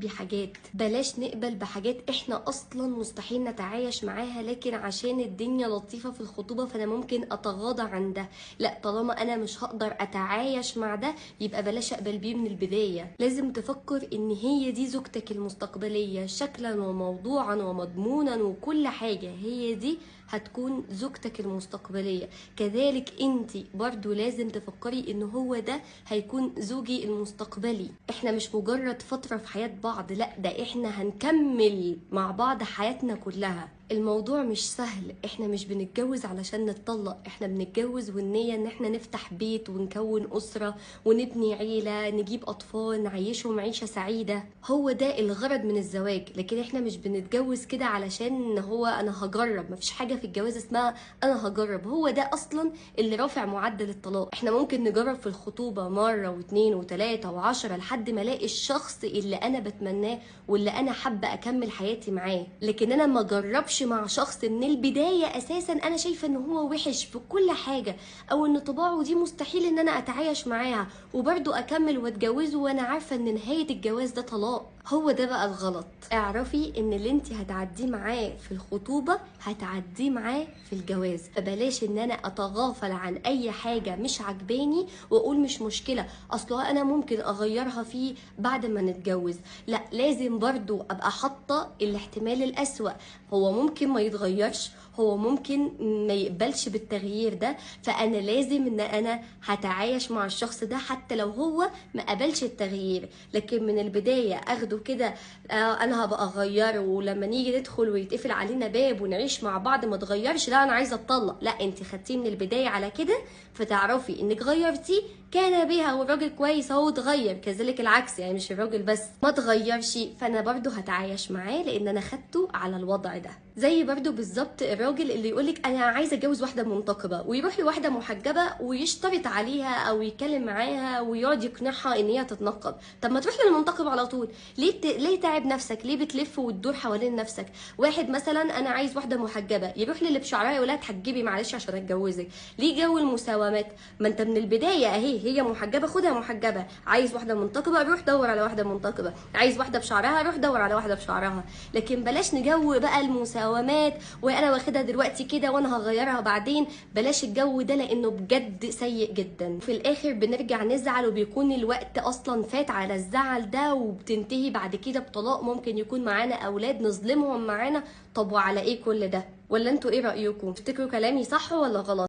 بحاجات، بلاش نقبل بحاجات احنا اصلا مستحيل نتعايش معاها، لكن عشان الدنيا لطيفة في الخطوبة فانا ممكن اتغاضى عن ده. لا، طالما انا مش هقدر اتعايش مع ده يبقى بلاش اقبل بيه من البداية. لازم تفكر ان هي دي زوجتك المستقبلية شكلا وموضوعا ومضمونا وكل حاجة، هي دي هتكون زوجتك المستقبلية. كذلك انت برضو لازم تفكري ان هو ده هيكون زوجي المستقبلي. احنا مش مجرد فترة في حياة بعض، لا ده احنا هنكمل مع بعض حياتنا كلها. الموضوع مش سهل، احنا مش بنتجوز علشان نتطلق، احنا بنتجوز والنية ان احنا نفتح بيت ونكون اسرة ونبني عيلة، نجيب اطفال نعيشهم عيشة سعيدة. هو ده الغرض من الزواج. لكن احنا مش بنتجوز كده علشان هو انا هجرب. مفيش حاجة في الجواز اسمها انا هجرب، هو ده اصلا اللي رافع معدل الطلاق. احنا ممكن نجرب في الخطوبة مرة واثنين وثلاثة وعشرة لحد ما الاقي الشخص اللي انا بتمناه واللي انا حابة اكمل حياتي معاه. لكن انا ما جربش مع شخص من البداية اساسا انا شايفة ان هو وحش في كل حاجة، او ان طباعه دي مستحيل ان انا اتعايش معاها وبرضه اكمل واتجوزه وانا عارفة ان نهاية الجواز ده طلاق. هو ده بقى الغلط. اعرفي ان اللي انت هتعديه معاه في الخطوبة هتعديه معاه في الجواز، فبلاش ان انا اتغافل عن اي حاجة مش عجباني واقول مش مشكلة اصلا انا ممكن اغيرها فيه بعد ما نتجوز. لا، لازم برضو ابقى حاطة الاحتمال الاسوأ، هو ممكن ما يتغيرش، هو ممكن ما يقبلش بالتغيير ده، فانا لازم ان انا هتعايش مع الشخص ده حتى لو هو ما قبلش التغيير. لكن من البداية اخده كده انا هبقى اغيره، ولما نيجي ندخل ويتقفل علينا باب ونعيش مع بعض ما تغيرش، لا انا عايزه اتطلق. لا، انت خدتيه من البدايه على كده فتعرفي انك غيرتيه كان بها والراجل كويس اهو اتغير، كذلك العكس يعني مش الراجل بس ما تغيرش، فانا برضو هتعايش معاه لان انا خدته على الوضع ده. زي برضو بالظبط الراجل اللي يقولك انا عايزه اتجوز واحده منتقبه ويروح لواحده محجبه ويشترط عليها او يتكلم معاها ويقعد يقنعها ان هي تتنقب. طب ما تروح للمنتقب على طول، ليه تعب نفسك؟ ليه بتلف وتدور حوالين نفسك؟ واحد مثلا انا عايز واحده محجبه يروح للي بشعرها يقول لها تحجبي معلش عشان اتجوزك. ليه جو المساومات؟ ما انت من البدايه اهي هي محجبه خدها محجبه، عايز واحده منتقبه روح دور على واحده منتقبه، عايز واحده بشعرها روح دور على واحده بشعرها. لكن بلاش نجو بقى المساومات وانا واخدها دلوقتي كده وانا هغيرها بعدين. بلاش الجو ده لانه بجد سيء جدا. في الاخر بنرجع نزعل وبيكون الوقت اصلا فات على الزعل ده وبتنتهي بعد كده بطلاق، ممكن يكون معانا اولاد نظلمهم معانا. طب وعلى ايه كل ده؟ ولا انتوا ايه رايكم؟ تفتكروا كلامي صح ولا غلط؟